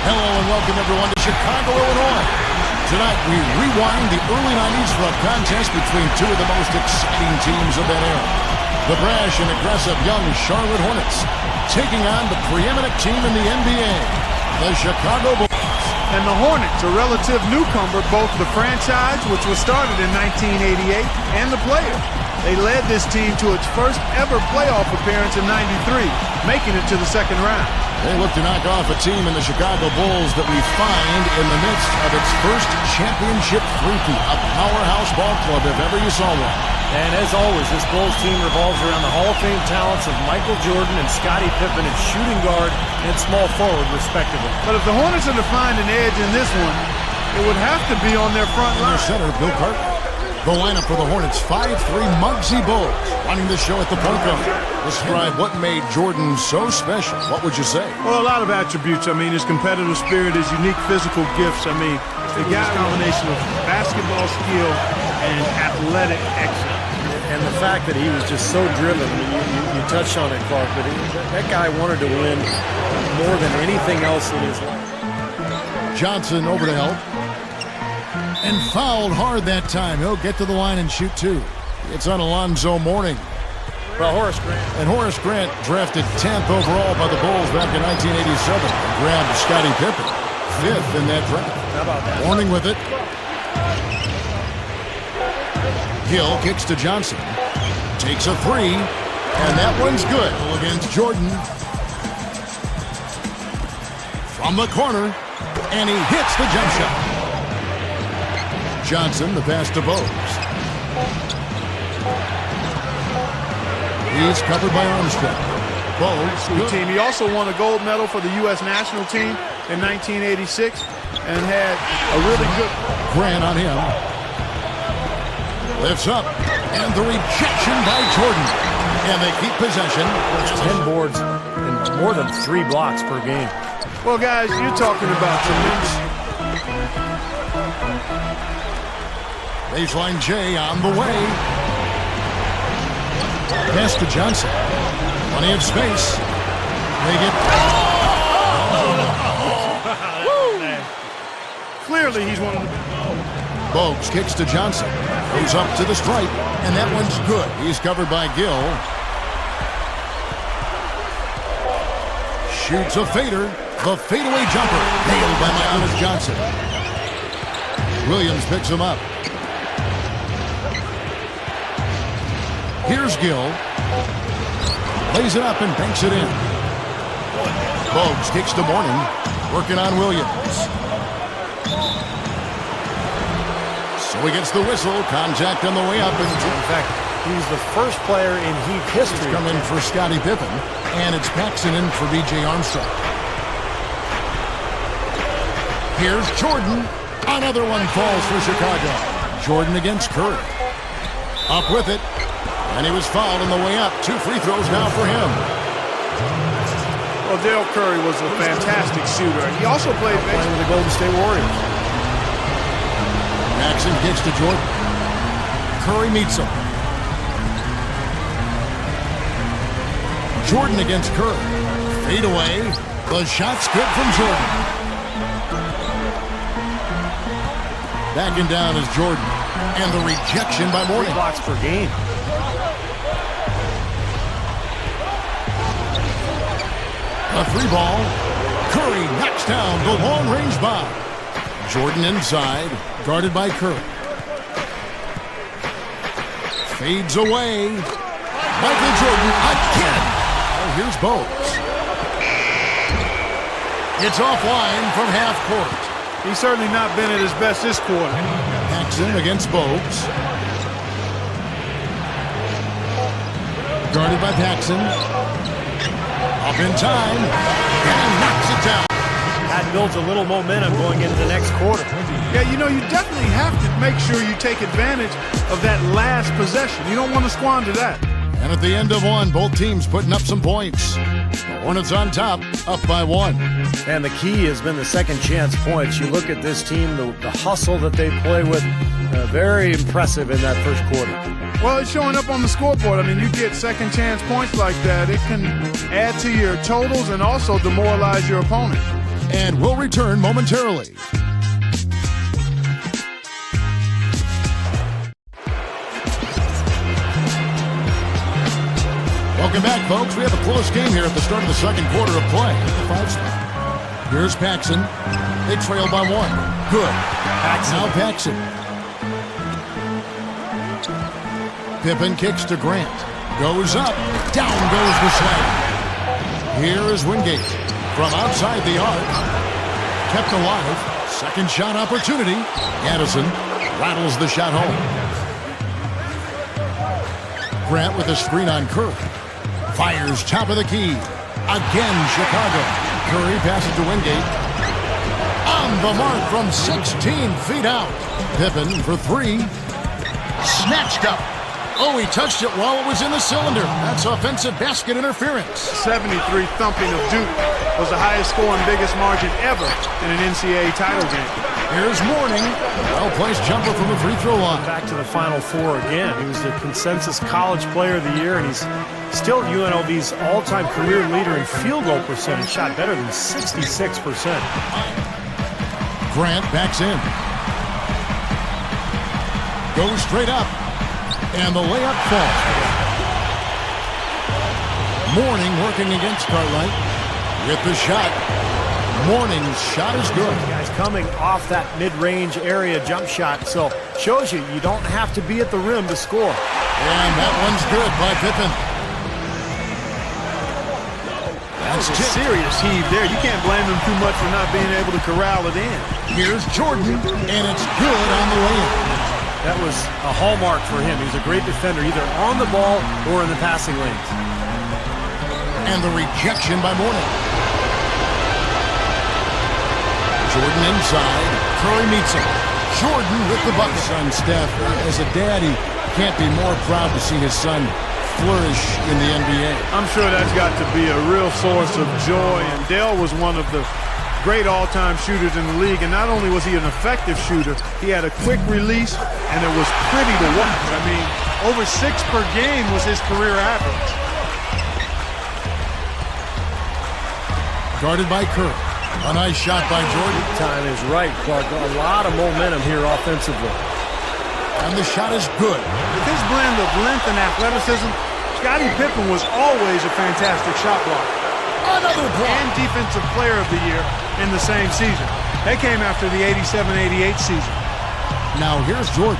Hello and welcome everyone to Chicago, Illinois. Tonight we rewind the early 90s for a contest between two of the most exciting teams of that era. The brash and aggressive young Charlotte Hornets taking on the preeminent team in the NBA, the Chicago Bulls. And the Hornets, a relative newcomer, both the franchise, which was started in 1988, and the player. They led this team to its first ever playoff appearance in '93, making it to the second round. They look to knock off a team in the Chicago Bulls that we find in the midst of its first championship three-peat, a powerhouse ball club if ever you saw one. And as always, this Bulls team revolves around the Hall of Fame talents of Michael Jordan and Scottie Pippen at shooting guard and small forward, respectively. But if the Hornets are to find an edge in this one, it would have to be on their front line. Their center, Bill Carter. The lineup for the Hornets, 5'3" Muggsy Bogues, running the show at the point guard. Describe what made Jordan so special. What would you say? Well, a lot of attributes. I mean, his competitive spirit, his unique physical gifts. I mean, the guy's combination of basketball skill and athletic excellence. And the fact that he was just so driven, you touched on it, Clark, but that guy wanted to win more than anything else in his life. Johnson over to help. And fouled hard that time. He'll get to the line and shoot two. It's on Alonzo Mourning. Well, Horace Grant. And Horace Grant drafted 10th overall by the Bulls back in 1987. And grabbed Scottie Pippen, 5th in that draft. How about that? Mourning with it. Gill kicks to Johnson. Takes a three. And that one's good against Jordan. From the corner. And he hits the jump shot. Johnson, the pass to Bogues. He's covered by Armstrong. Bogues. Team. He also won a gold medal for the U.S. national team in 1986 and had a really good... Grant on him. Lifts up. And the rejection by Jordan. And they keep possession. That's 10 boards and more than 3 blocks per game. Well, guys, you're talking about tremendous... Baseline J on the way. Pass to Johnson. Plenty of space. They get... Clearly, he's one of the... Bogues kicks to Johnson. Goes up to the stripe. And that one's good. He's covered by Gill. Shoots a fader. The fadeaway jumper. Nailed by Miles Johnson. Williams picks him up. Here's Gill. Lays it up and banks it in. Bogues kicks to Mourning. Working on Williams. So he gets the whistle. Contact on the way up. In fact, he's the first player in Heat history. Come in for Scottie Pippen. And it's Paxson in for B.J. Armstrong. Here's Jordan. Another one falls for Chicago. Jordan against Curry. Up with it. And he was fouled on the way up. 2 free throws now for him. Well, Dale Curry was a fantastic shooter. He also played with the Golden State Warriors. Paxson kicks to Jordan. Curry meets him. Jordan against Curry. Fade away. The shot's good from Jordan. Backing down is Jordan. And the rejection by Mourning. 3 blocks per game. A 3-ball. Curry knocks down the long-range bomb. Jordan inside, guarded by Curry. Fades away. Michael Jordan again. Oh, here's Bogues. It's offline from half court. He's certainly not been at his best this quarter. Paxson against Bogues. Guarded by Paxson. Up in time, and he knocks it down. That builds a little momentum going into the next quarter. Yeah, you know, you definitely have to make sure you take advantage of that last possession. You don't want to squander that. And at the end of one, both teams putting up some points. The Hornets on top, up by 1. And the key has been the second chance points. You look at this team, the hustle that they play with, very impressive in that first quarter. Well, it's showing up on the scoreboard. I mean, you get second chance points like that. It can add to your totals and also demoralize your opponent. and we'll return momentarily. Welcome back, folks. We have a close game here at the start of the second quarter of play. At the 5 spot. Here's Paxson. They trail by 1. Good. Now Paxson. Pippen kicks to Grant. Goes up. Down goes the slam. Here is Wingate. From outside the arc. Kept alive. Second shot opportunity. Addison rattles the shot home. Grant with a screen on Curry. Fires top of the key. Again, Chicago. Curry passes to Wingate. On the mark from 16 feet out. Pippen for 3. Snatched up. Oh, he touched it while it was in the cylinder. That's offensive basket interference. 73 thumping of Duke was the highest scoring, biggest margin ever in an NCAA title game. Here's Mourning. Well-placed jumper from the free throw line. Back to the Final Four again. He was the consensus college player of the year, and he's still UNLV's all-time career leader in field goal percentage. Shot better than 66%. Grant backs in. Goes straight up. And the layup falls. Mourning working against Cartwright. With the shot. Mourning's shot is good. Guys coming off that mid-range area jump shot, so shows you don't have to be at the rim to score. And that one's good by Pippen. That's a serious heave there. You can't blame him too much for not being able to corral it in. Here's Jordan, and it's good on the layup. That was a hallmark for him. He's a great defender, either on the ball or in the passing lanes. And the rejection by Mourning. Jordan inside. Curry meets him. Jordan with the bucket. Son Steph, as a dad, he can't be more proud to see his son flourish in the NBA. I'm sure that's got to be a real source of joy. And Dale was one of the great all-time shooters in the league, and not only was he an effective shooter, he had a quick release, and it was pretty to watch. I mean, over 6 per game was his career average. Guarded by Curry. A nice shot by Jordan. Time is right, Clark. A lot of momentum here offensively. And the shot is good. With his blend of length and athleticism, Scottie Pippen was always a fantastic shot blocker. Another block. And Defensive Player of the Year in the same season. They came after the 87-88 season. Now here's Jordan.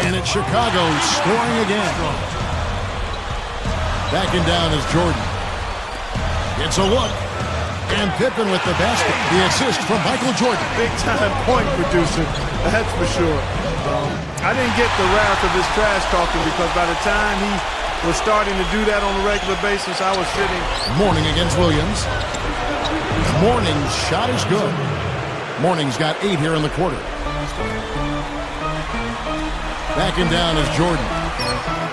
And it's Chicago scoring again. Backing down is Jordan. It's a look. And Pippen with the basket. The assist from Michael Jordan. Big-time point producer, that's for sure. I didn't get the wrath of his trash talking because by the time he was starting to do that on a regular basis, I was sitting. Mourning against Williams. Mourning's shot is good. Mourning's got 8 here in the quarter. Backing down is Jordan.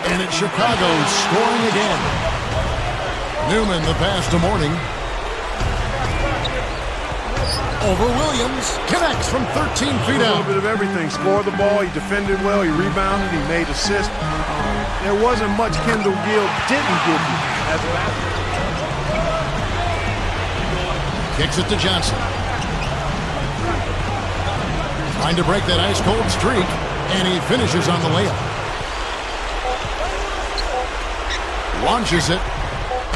And it's Chicago scoring again. Newman the pass to Mourning. Over Williams. Connects from 13 feet out. A little bit of everything. Scored the ball. He defended well. He rebounded. He made assists. There wasn't much Kendall Gill didn't give you as a basket. Kicks it to Johnson. Trying to break that ice-cold streak, and he finishes on the layup. Launches it,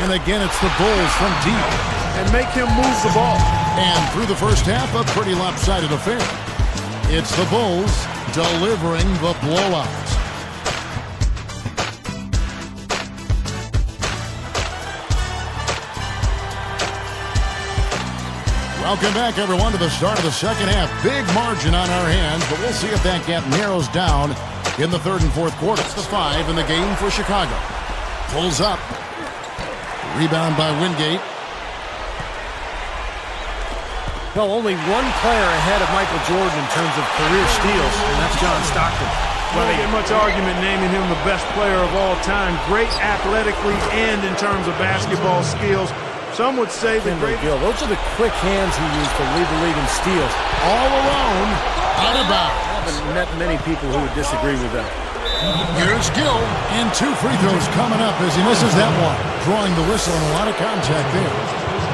and again it's the Bulls from deep. And make him move the ball. And through the first half, a pretty lopsided affair. It's the Bulls delivering the blowout. Welcome back, everyone, to the start of the second half. Big margin on our hands, but we'll see if that gap narrows down in the third and fourth quarter. It's the 5 in the game for Chicago. Pulls up. Rebound by Wingate. Well, only one player ahead of Michael Jordan in terms of career steals, and that's John Stockton. Well, they get much argument naming him the best player of all time. Great athletically and in terms of basketball skills. Some would say the great. Those are the quick hands he used to lead the league in steals. All alone, out of bounds. I haven't met many people who would disagree with that. Here's Gill, and 2 free throws coming up as he misses that one. Drawing the whistle and a lot of contact there.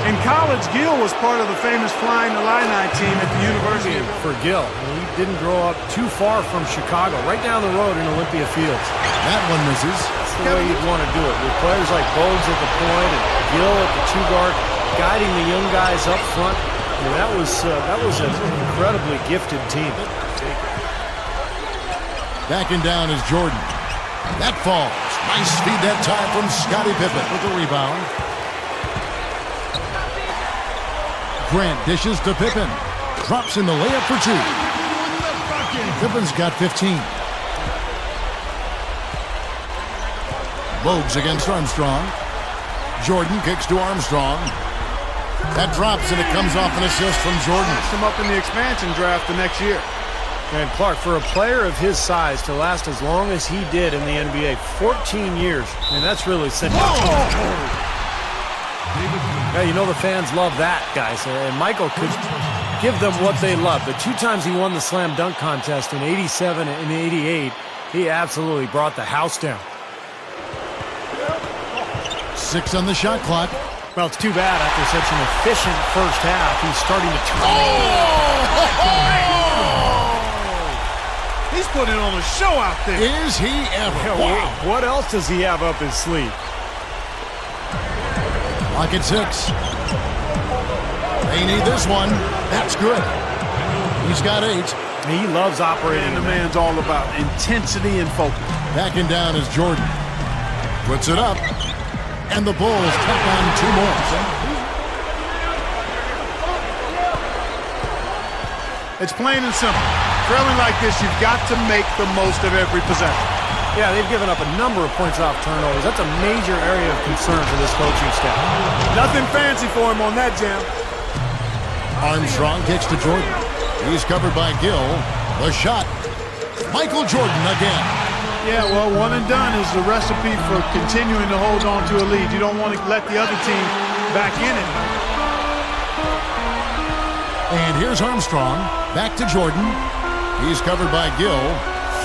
In college, Gill was part of the famous Flying Illini team at the University. For Gill, he didn't grow up too far from Chicago, right down the road in Olympia Fields. That one misses. That's the way you'd want to do it, with players like Bogues at the point and Gill at the two guard, guiding the young guys up front. And that was an incredibly gifted team. Backing down is Jordan. That falls. Nice feed that time from Scottie Pippen with the rebound. Grant dishes to Pippen. Drops in the layup for two. Pippen's got 15. Bogues against Armstrong. Jordan kicks to Armstrong. That drops, and it comes off an assist from Jordan. Him up in the expansion draft the next year. And Clark, for a player of his size to last as long as he did in the NBA, 14 years, and that's really simple. Yeah, you know the fans love that, guys. And Michael could give them what they love. The two times he won the slam dunk contest in '87 and '88, he absolutely brought the house down. 6 on the shot clock. Well, it's too bad after such an efficient first half, he's starting to He's putting on a show out there. Is he ever? Wow. What else does he have up his sleeve? Lock at 6. They need this one. That's good. He's got 8. He loves operating. And the man's all about intensity and focus. Backing down is Jordan. Puts it up. And the Bulls tack on 2 more. It's plain and simple. Trailing like this, you've got to make the most of every possession. Yeah, they've given up a number of points off turnovers. That's a major area of concern for this coaching staff. Nothing fancy for him on that jam. Armstrong kicks to Jordan. He's covered by Gill. The shot. Michael Jordan again. Yeah, well, one and done is the recipe for continuing to hold on to a lead. You don't want to let the other team back in it. And here's Armstrong. Back to Jordan. He's covered by Gill.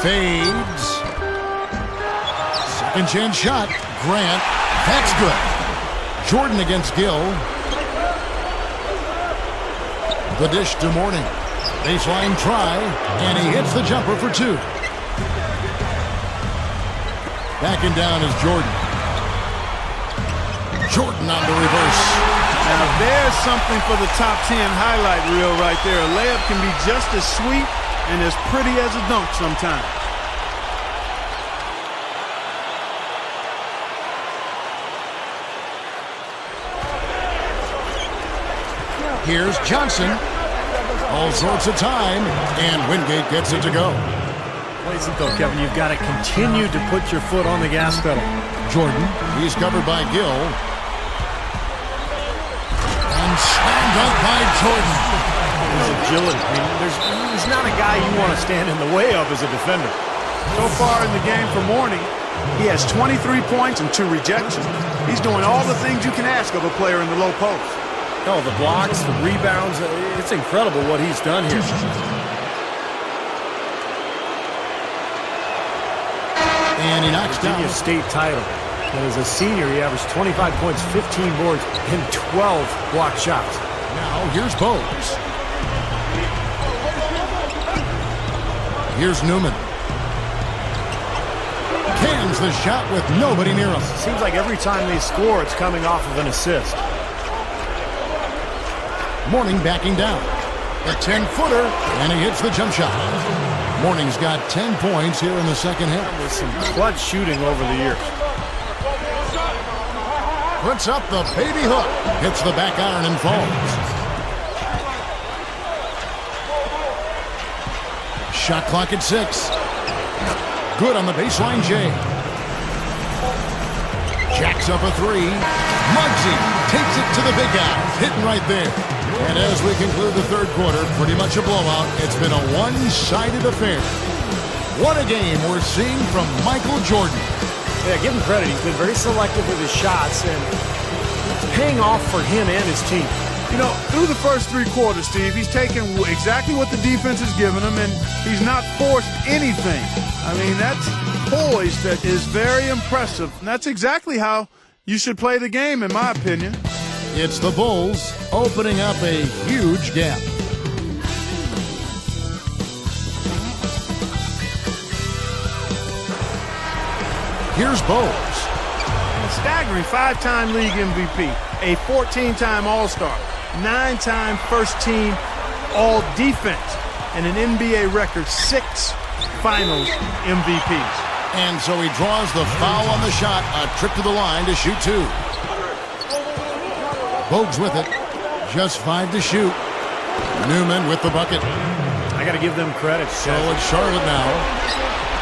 Fades. Second chance shot. Grant. That's good. Jordan against Gill. The dish to Mourning. Baseline try. And he hits the jumper for 2. Backing down is Jordan. Jordan on the reverse. Now there's something for the top 10 highlight reel right there. A layup can be just as sweet and as pretty as a dunk sometimes. Here's Johnson. All sorts of time, and Wingate gets it to go. Plays it though, Kevin. You've got to continue to put your foot on the gas pedal. Jordan, he's covered by Gill. And slammed up by Jordan. His agility. I mean, he's not a guy you want to stand in the way of as a defender. So far in the game for Mourning, he has 23 points and 2 rejections. He's doing all the things you can ask of a player in the low post. Oh, the blocks, the rebounds. It's incredible what he's done here. And he knocks down a state title. And as a senior, he averaged 25 points, 15 boards, and 12 block shots. Now, here's Bogues. Here's Newman. Cans the shot with nobody near him. Seems like every time they score, it's coming off of an assist. Mourning backing down. A 10-footer, and he hits the jump shot. Mourning's got 10 points here in the second half. With some clutch shooting over the years. Puts up the baby hook. Hits the back iron and falls. Shot clock at 6. Good on the baseline, Jay. Jacks up a 3. Muggsy takes it to the big guy. Hitting right there. And as we conclude the third quarter, pretty much a blowout. It's been a one-sided affair. What a game we're seeing from Michael Jordan. Yeah, give him credit. He's been very selective with his shots, and it's paying off for him and his team. You know, through the first 3 quarters, Steve, he's taken exactly what the defense has given him, and he's not forced anything. I mean, that's poise that is very impressive. And that's exactly how you should play the game, in my opinion. It's the Bulls opening up a huge gap. Here's Bowles. A staggering 5-time league MVP, a 14-time All-Star, 9-time first-team All-Defense, and an NBA record 6 Finals MVPs. And so he draws the foul on the shot, a trip to the line to shoot 2. Bogues with it, just 5 to shoot. Newman with the bucket. I got to give them credit. So it's Charlotte now.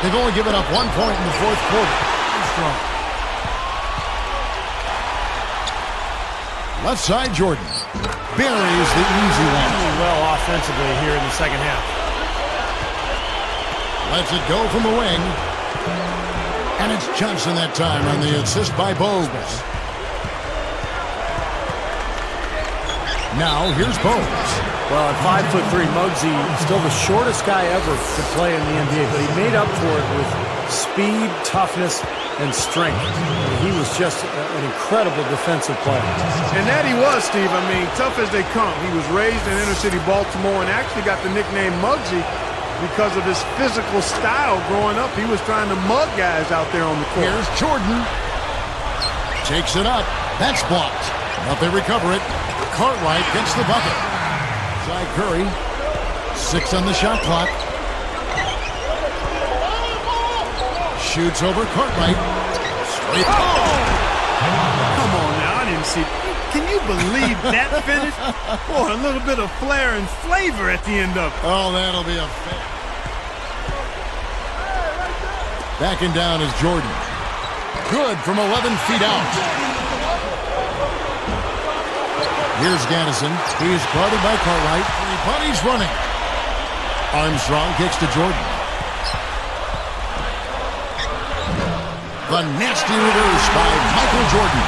They've only given up 1 point in the fourth quarter. Strong. Left side, Jordan buries the easy one. Well offensively here in the second half. Lets it go from the wing. And it's Johnson that time on the assist by Bogues. Now here's Bogues. Well, at 5'3", Muggsy, still the shortest guy ever to play in the NBA, but he made up for it with speed, toughness, and strength. He was just an incredible defensive player. And that he was, Steve. I mean, tough as they come. He was raised in inner-city Baltimore and actually got the nickname Muggsy because of his physical style growing up. He was trying to mug guys out there on the court. Here's Jordan. Takes it up. That's blocked. But they recover it. Cartwright gets the bucket. Cy Curry. 6 on the shot clock. Shoots over Cartwright. Straight. Come on now, I didn't see. Can you believe that finish? Boy, a little bit of flair and flavor at the end of it. Oh, that'll be a fair. Backing down is Jordan. Good from 11 feet out. Here's Gaddison. He's guarded by Cartwright. But he's running. Armstrong kicks to Jordan. The nasty reverse by Michael Jordan.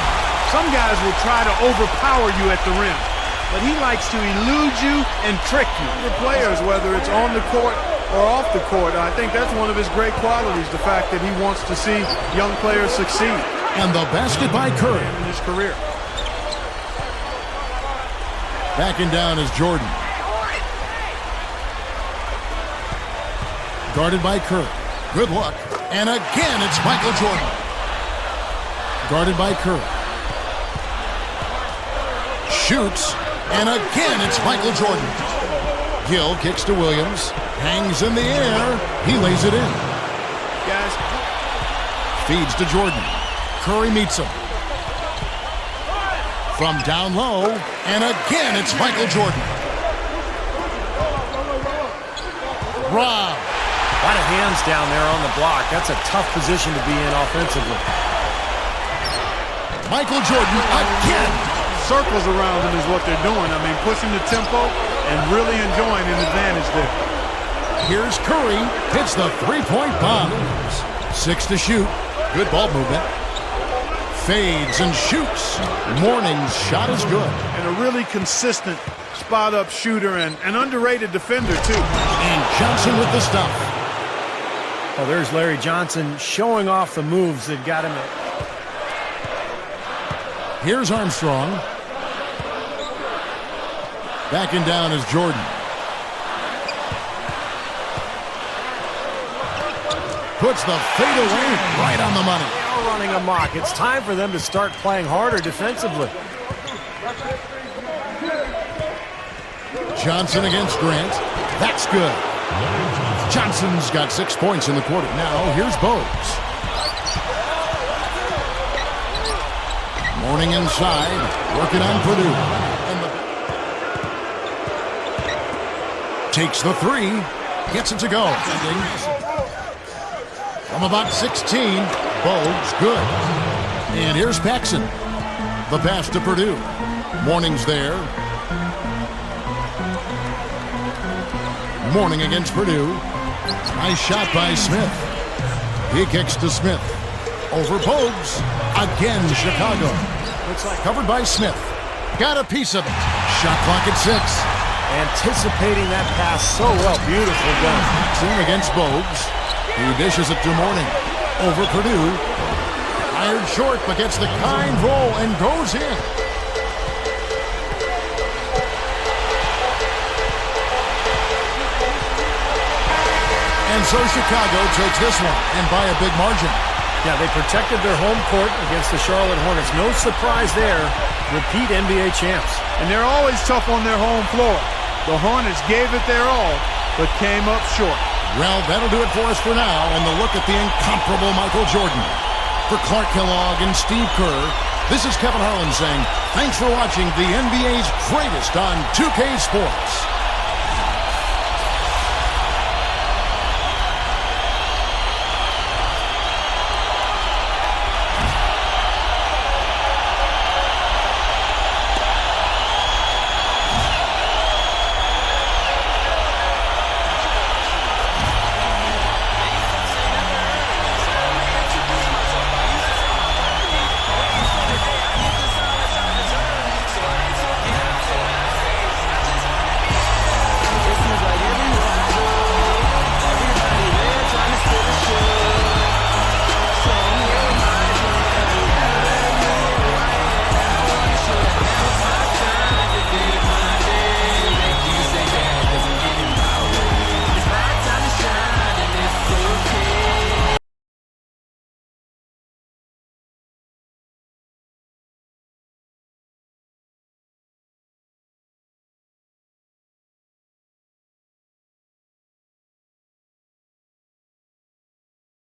Some guys will try to overpower you at the rim, but he likes to elude you and trick you. The players, whether it's on the court or off the court, I think that's one of his great qualities, the fact that he wants to see young players succeed. And the basket by Curry. In his career. Backing down is Jordan. Guarded by Curry. Good luck. And again, it's Michael Jordan. Guarded by Curry. Shoots. And again, it's Michael Jordan. Gill kicks to Williams. Hangs in the air. He lays it in. Guys. Feeds to Jordan. Curry meets him. From down low. And again, it's Michael Jordan. Rob. A lot of hands down there on the block. That's a tough position to be in offensively. Michael Jordan again. Circles around him is what they're doing. I mean, pushing the tempo and really enjoying an advantage there. Here's Curry. Hits the three-point bomb. 6 to shoot. Good ball movement. Fades and shoots. Morning's shot is good. And a really consistent spot-up shooter and an underrated defender, too. And Johnson with the stuff. Oh, there's Larry Johnson showing off the moves that got him in. Here's Armstrong. Backing down is Jordan. Puts the fadeaway right on the money. They are running amok. It's time for them to start playing harder defensively. Johnson against Grant. That's good. Johnson's got 6 points in the quarter. Now, here's Bogues. Morning inside, working on Purdue. Takes the 3, gets it to go. From about 16, Bogues, good. And here's Paxson. The pass to Purdue. Morning's there. Morning against Purdue. Nice shot by Smith. He kicks to Smith. Over Bogues. Again, Chicago. Looks like covered by Smith. Got a piece of it. Shot clock at 6. Anticipating that pass so well. Beautiful done. Team against Bogues. He dishes it to Morning. Over Purdue. Fired short, but gets the kind roll and goes in. so Chicago takes this one, and by a big margin. Yeah, they protected their home court against the Charlotte Hornets. No surprise there. Repeat NBA champs. And they're always tough on their home floor. The Hornets gave it their all, but came up short. Well, that'll do it for us for now, and the look at the incomparable Michael Jordan. For Clark Kellogg and Steve Kerr, this is Kevin Harlan saying thanks for watching the NBA's greatest on 2K Sports.